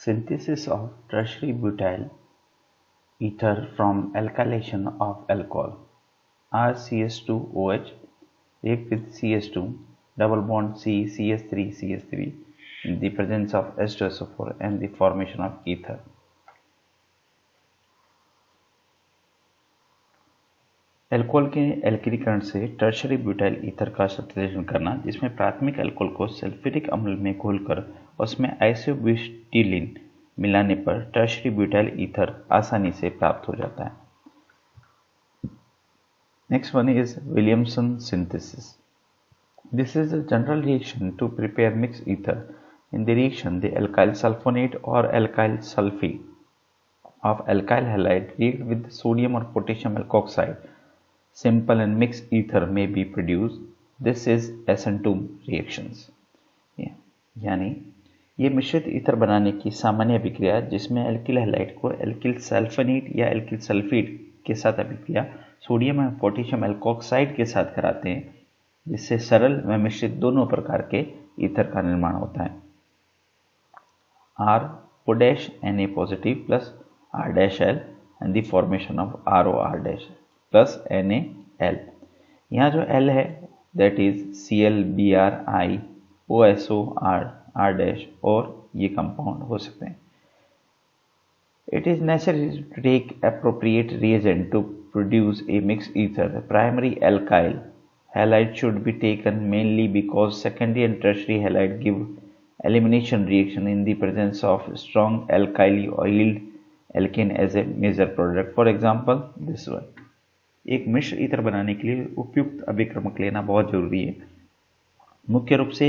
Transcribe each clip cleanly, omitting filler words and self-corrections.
Synthesis of tertiary butyl ether from alkylation of alcohol RCH2OH react with CH2 double bond CCH3CH3 in the presence of H2SO4 and the formation of ether. Alcohol के एल्किलीकरण से tertiary butyl ether का संश्लेषण करना, जिसमें प्राथमिक alcohol को sulphuric अम्ल में घोलकर उसमें आइसोब्यूटाइलिन मिलाने पर टर्शरी ब्यूटाइल ईथर आसानी से प्राप्त हो जाता है। Next one is Williamson synthesis. This is a general reaction to prepare mix ether. In the reaction the alkyl sulphonate और alkyl sulphate of alkyl halide react with sodium or potassium alkoxide. Simple and mixed ether may be produced. This is SN2 reactions. यानी ये मिश्रित ether बनाने की सामान्य अभिक्रिया जिसमें alkyl halide को एल्किल सल्फोनेट या एल्किल सल्फेट के साथ अभिक्रिया सोडियम और पोटेशियम एल्कोक्साइड के साथ कराते हैं, जिससे सरल व मिश्रित दोनों प्रकार के ईथर का निर्माण होता है। R पोडैश Na positive plus R-L and the formation of ROR- plus NaL। यहाँ जो L है that is ClBrI OSO R' और ये कंपाउंड हो सकते हैं। It is necessary to take appropriate reagent to produce a mixed ether. The primary alkyl halide should be taken mainly because secondary and tertiary halide give elimination reaction in the presence of strong alkyl yield alkane as a major product. For example this one. एक मिश्र ether बनाने के लिए उपयुक्त अभिक्रमक लेना बहुत जरूरी है। मुख्य रूप से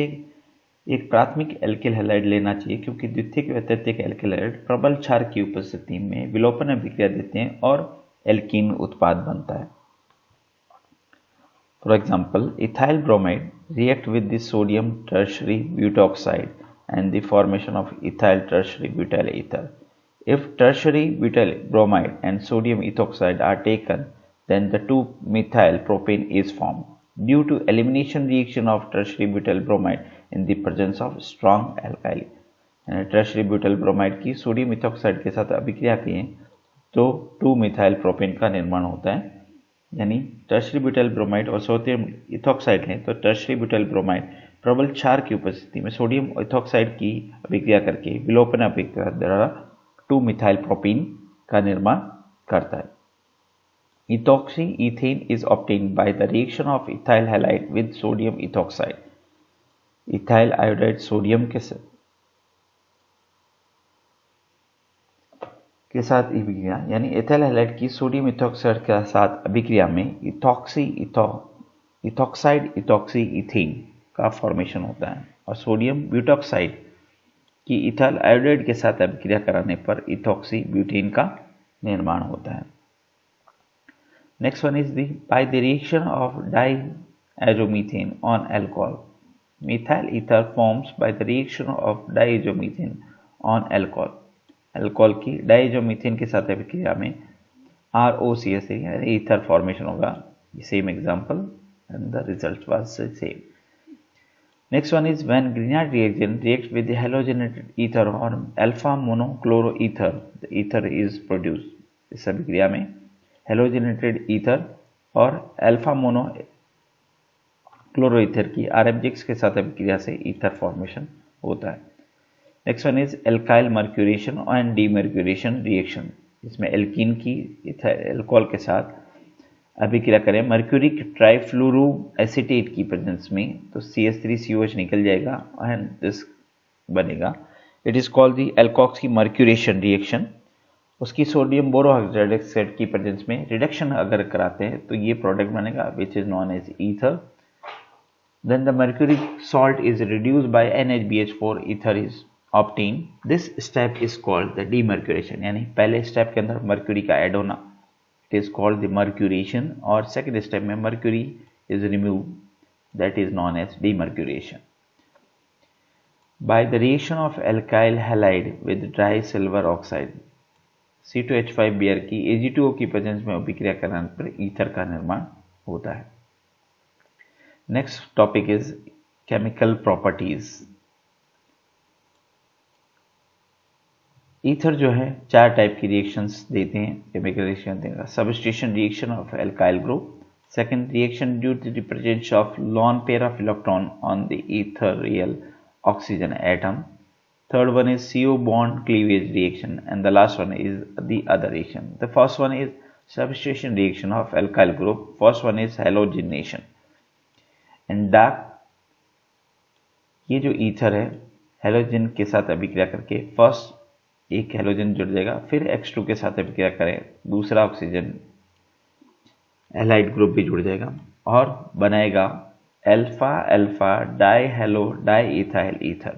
एक प्राथमिक एल्किल हैलाइड लेना चाहिए, क्योंकि द्वितीयक व तृतीयक एल्किल हैलाइड प्रबल क्षार की उपस्थिति में विलोपन अभिक्रिया देते हैं और एल्कीन उत्पाद बनता है। For example ethyl bromide react with the sodium tertiary butoxide and the formation of ethyl tertiary butyl ether. If tertiary butyl bromide and sodium ethoxide are taken, then the 2-methyl propane is formed due to elimination reaction of tertiary butyl bromide in the presence of strong alkali। Tertiary butyl bromide की sodium ethoxide के साथ अभिक्रिया की तो 2-methyl propane का निर्माण होता है। यानी टर्शरी ब्यूटाइल ब्रोमाइड और सोडियम इथोक्साइड लें तो टर्शरी ब्यूटाइल ब्रोमाइड प्रबल क्षार की उपस्थिति में सोडियम इथोक्साइड की अभिक्रिया करके विलोपन अभिक्रिया द्वारा 2-methyl propene का निर्माण करता है। Ethoxy ethane is obtained by the reaction of ethyl halide with sodium ethoxide। ethyl iodide sodium के साथ अभिक्रिया, यानी एथाइल हैलाइड की सोडियम इथोक्साइड के साथ अभिक्रिया में इथोक्साइड इथोक्सी इथेन का फॉर्मेशन होता है और सोडियम ब्यूटॉक्साइड कि इथाइल आयोडाइड के साथ अभिक्रिया कराने पर इथॉक्सी ब्यूटेन का निर्माण होता है। Next one is by the reaction of diazomethane on alcohol. Methyl ether forms by the reaction of diazomethane on alcohol. Alcohol की डाइएजोमीथेन के साथ अभिक्रिया में ROCH3 यानी ईथर फॉर्मेशन होगा। Same example and the result was same. Next one is when Grignard reagent reacts with the halogenated ether or alpha monochloroether, the ether is produced। इस अभिक्रिया में halogenated ether और alpha monochloroether की RMGX के साथ अभिक्रिया से ether formation होता है। Next one is alkyl mercuration and demercuration reaction। इसमें एल्कीन की अल्कोहल के साथ अभिक्रिया करें मर्क्यूरिक ट्राइफ्लोरो एसीटेट की प्रेजेंस में तो CH3COH निकल जाएगा एंड दिस बनेगा। It is called the alkoxy mercuration reaction. उसकी सोडियम बोरोहाइड्रोक्साइड की प्रेजेंस में रिडक्शन अगर कराते हैं तो ये प्रोडक्ट बनेगा which is known as ether. Then the mercuric salt is reduced by NHBH4 ether is obtained. This step is called the demercuration. यानी पहले स्टेप के अंदर मर्क्यूरी का ऐड होना it is called the mercuration और second step में mercury is removed, that is known as demercuration। By the reaction of alkyl halide with dry silver oxide C2H5Br की Ag2O की प्रेजेंस में अभिक्रिया कराने पर ईथर का निर्माण होता है। Next topic is chemical properties. Ether जो है 4 टाइप की रिएक्शंस देते हैं, केमिकल रिएक्शन देगा। Substitution reaction of alkyl group, second reaction due to the presence of lone pair of electron on the ethereal oxygen atom, third one is CO bond cleavage reaction, and the last one is the other reaction. The first one is substitution reaction of alkyl group, first one is halogenation. and dark, ये जो ether है halogen के साथ अभिक्रिया करके first एक halogen जुड़ जाएगा, फिर X2 के साथ अभिक्रिया करें दूसरा ऑक्सीजन एलाइड ग्रुप भी जुड़ जाएगा और बनाएगा alpha alpha die hello di ethyl ether.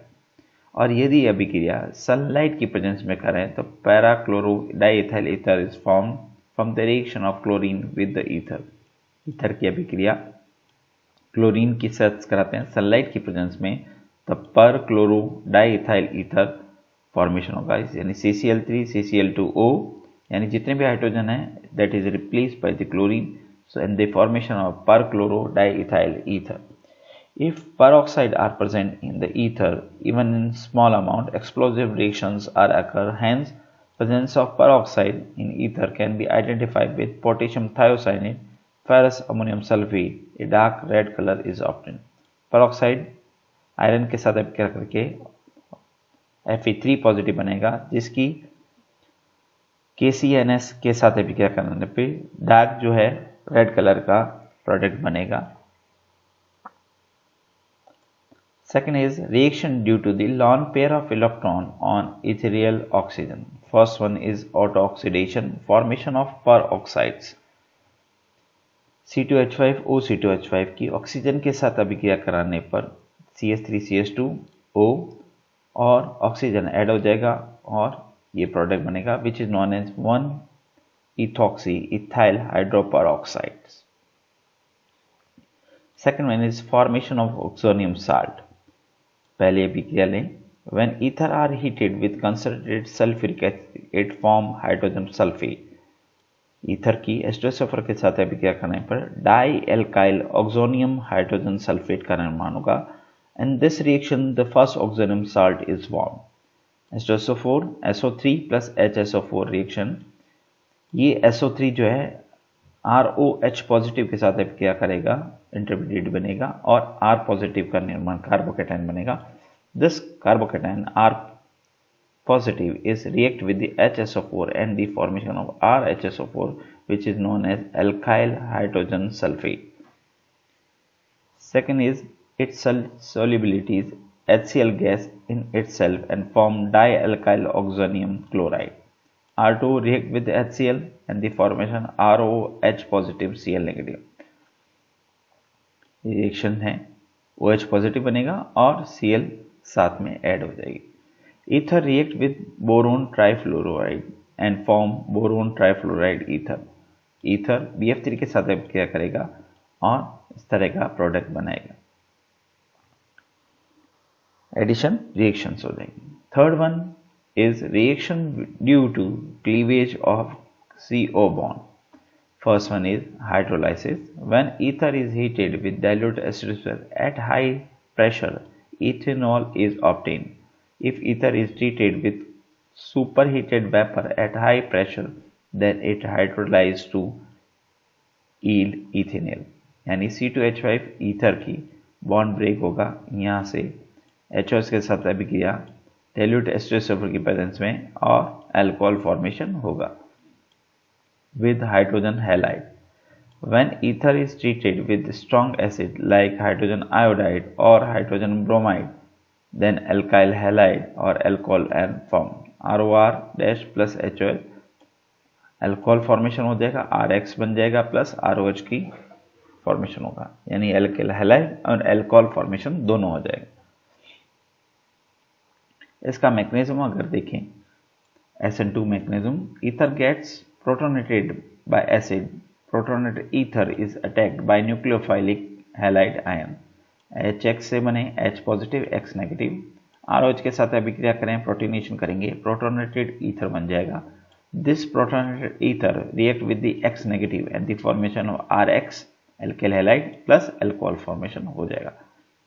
और यदि अभिक्रिया सनलाइट की प्रेजेंस में करें तो para chloro di ethyl ether is form from the reaction of chlorine with the ether. Ether की अभिक्रिया क्लोरीन के साथ कराते हैं सनलाइट की प्रेजेंस में, तब पर chloro di ethyl ether formation होगा, यानी CCl3 CCl2O, यानी जितने भी हाइड्रोजन है that is replaced by the chlorine, so and the formation of per-chloro-diethyl ether. If peroxide are present in the ether, even in small amount, explosive reactions are occur. Hence, presence of peroxide in ether can be identified with potassium thiocyanate, ferrous ammonium sulfate. A dark red color is obtained. Peroxide iron के साथ अभिक्रिया करके Fe3 positive बनेगा, जिसकी KCNS के साथ अभिक्रिया करने पे डार्क जो है रेड कलर का प्रोडक्ट बनेगा। Second is reaction due to the lone pair of electron on ethereal oxygen. First one is auto-oxidation, formation of peroxides. C2H5O C2H5 की ऑक्सीजन के साथ अभिक्रिया कराने पर CH3CH2O और ऑक्सीजन ऐड हो जाएगा और ये प्रोडक्ट बनेगा which is known as 1-ethoxy ethyl hydroperoxides. Second one is formation of oxonium salt. पहले अभिक्रिया लें, when ether are heated with concentrated sulfuric acid it form hydrogen sulfate. Ether की H2SO4 के साथ अभिक्रिया करने पर di alkyl oxonium hydrogen sulphate का निर्माण होगा, and this reaction the first oxonium salt is formed. H2SO4 SO3 plus HSO4 reaction, ये SO3 जो है ROH पॉजिटिव के साथ अभिक्रिया करेगा, इंटरमीडिएट बनेगा और R पॉजिटिव का निर्माण कार्बोकेटाइन बनेगा. This carbocation R positive is react with the HSO4 and the formation of RHSO4 which is known as alkyl hydrogen sulfate. Second is its solubility is HCl gas in itself and form dialkyl oxonium chloride. R2 react with HCl and the formation ROH positive Cl negative. Reaction है OH positive बनेगा और Cl साथ में add हो जाएगी. Ether react with boron trifluoride and form boron trifluoride ether. Ether BF3 के साथ अभिक्रिया करेगा और इस तरह का प्रोडक्ट बनाएगा. एडिशन रिएक्शंस हो जाएगी. Third one is reaction due to cleavage of CO bond. First one is hydrolysis. When ether is heated with dilute acid at high pressure, ethanol is obtained. If ether is treated with superheated vapor at high pressure, then it hydrolyzes to yield ethanol. यानी C2H5 ether की bond break होगा, यहाँ से HOS के साथ अभिक्रिया dilute H2SO4 की presence में और अल्कोहल फॉर्मेशन होगा with hydrogen halide. When ether is treated with strong acid like hydrogen iodide or hydrogen bromide, then alkyl halide or alcohol and form. ROR dash plus HOL alcohol formation हो जाएगा, RX बन जाएगा plus ROH की formation होगा, यानी alkyl halide और alcohol formation दोनों हो जाएगा. इसका मैकेनिज्म अगर देखें SN2 mechanism, ether gets protonated by acid. Protonated ether is attacked by nucleophilic halide ion. HX से बने H positive X negative, ROH के साथ अभिक्रिया करें, प्रोटोनेशन करेंगे, प्रोटोनेटेड ईथर बन जाएगा. This protonated ether react with the X negative and the formation of RX alkyl halide plus alcohol formation हो जाएगा.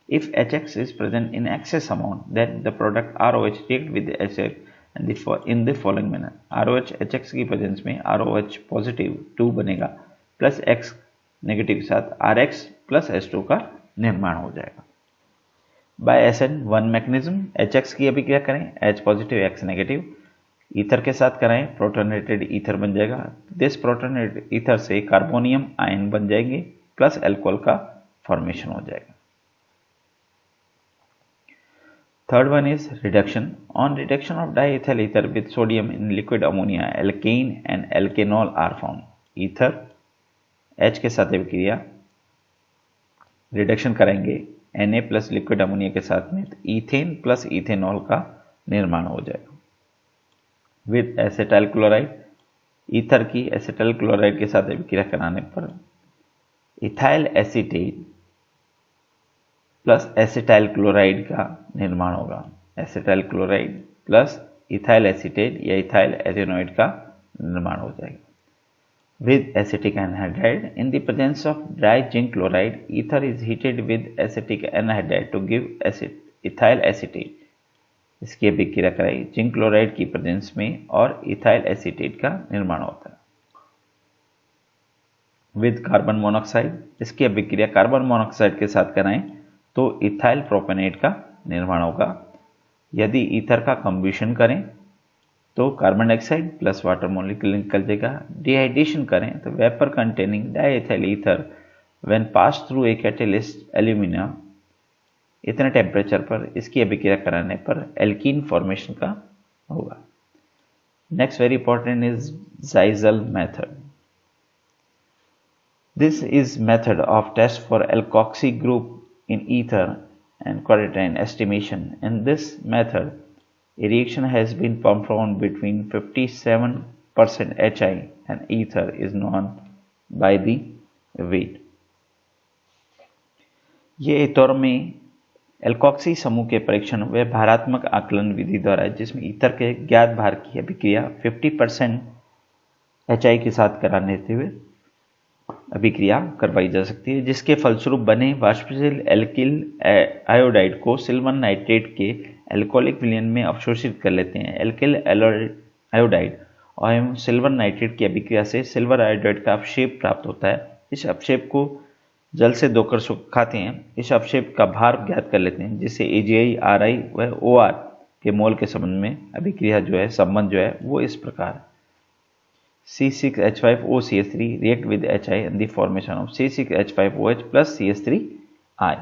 If HX is present in excess amount, then the product ROH react with the acid in the following manner. ROH HX की presence में ROH positive 2 बनेगा plus X negative के साथ RX plus H2 का निर्माण हो जाएगा। बाय SN1 मैकेनिज्म HX की अभिक्रिया करें, H positive X negative ether के साथ कराएं, प्रोटोनेटेड ईथर बन जाएगा। दिस प्रोटोनेटेड ईथर से कार्बोनियम आयन बन जाएंगे प्लस अल्कोहल का फॉर्मेशन हो जाएगा। Third one is reduction. On reduction of diethyl ether with sodium in liquid ammonia alkane and alkanol are form. Ether H के साथ अभिक्रिया रिडक्शन करेंगे Na प्लस लिक्विड अमोनिया के साथ में ईथेन प्लस इथेनॉल का निर्माण हो जाएगा। विद एसिटाइल क्लोराइड ईथर की एसिटाइल क्लोराइड के साथ अभिक्रिया कराने पर ethyl acetate plus acetyl chloride का निर्माण होगा। Acetyl chloride plus ethyl acetate या इथाइल एथेनॉइड का निर्माण हो जाएगा। With acetic anhydride in the presence of dry zinc chloride ether is heated with acetic anhydride to give ethyl acetate. इसकी अभिक्रिया कराई जिंक क्लोराइड की प्रेजेंस में और इथाइल एसीटेट का निर्माण होता है। विद कार्बन मोनोऑक्साइड इसकी अभिक्रिया कार्बन मोनोऑक्साइड के साथ कराएं तो इथाइल प्रोपेनेट का निर्माण होगा। यदि ईथर का कंबशन करें तो carbon dioxide plus water molecule निकल जाएगा। डिहाइड्रेशन करें तो vapour containing diethyl ether when pass through a catalyst alumina इतने टेम्परेचर पर इसकी अभिक्रिया कराने पर एल्कीन फॉर्मेशन का होगा। Next very important is Zeisel method. This is method of test for alkoxy group in ether and quaternion estimation. In this method, a reaction has been performed between 57% Hi and ether is known by the weight. ये ether में alkoxy समूह के परीक्षण व भारात्मक आकलन विधि द्वारा जिसमें ether के ज्ञात भार की अभिक्रिया 50% Hi के साथ कराने हुए अभिक्रिया करवाई जा सकती है, जिसके फलस्वरूप बने वाष्पशील एल्किल आयोडाइड को सिल्वर नाइट्रेट के एल्कोहलिक विलयन में अवशोषित कर लेते हैं। एल्किल आयोडाइड और सिल्वर नाइट्रेट की अभिक्रिया से सिल्वर आयोडाइड का अपक्षेप प्राप्त होता है। इस अपक्षेप को जल से धोकर सुखाते हैं। इस अपक्षेप का भार ज्ञात कर लेते हैं, जिससे AgI, Ri व OR के मोल के संबंध में अभिक्रिया संबंध वो इस प्रकार C6H5OCH3 react with Hi and the formation of C6H5OH plus CH3I।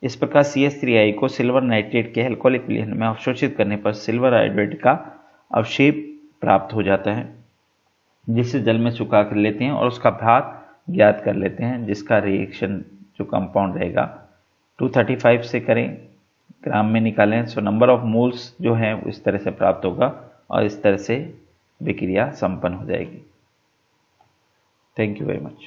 इस प्रकार CH3I को सिल्वर नाइट्रेट के एल्कोहलिक विलयन में अवशोषित करने पर सिल्वर आयोडाइड का अवक्षेप प्राप्त हो जाता है, जिसे जल में सुखा कर लेते हैं और उसका भार ज्ञात कर लेते हैं, जिसका रिएक्शन जो कंपाउंड रहेगा 235 से करें, ग्राम में निकालें। सो नंबर ऑफ मोल्स जो है इस तरह से प्राप्त होगा और इस तरह से विक्रिया संपन्न हो जाएगी। Thank you very much.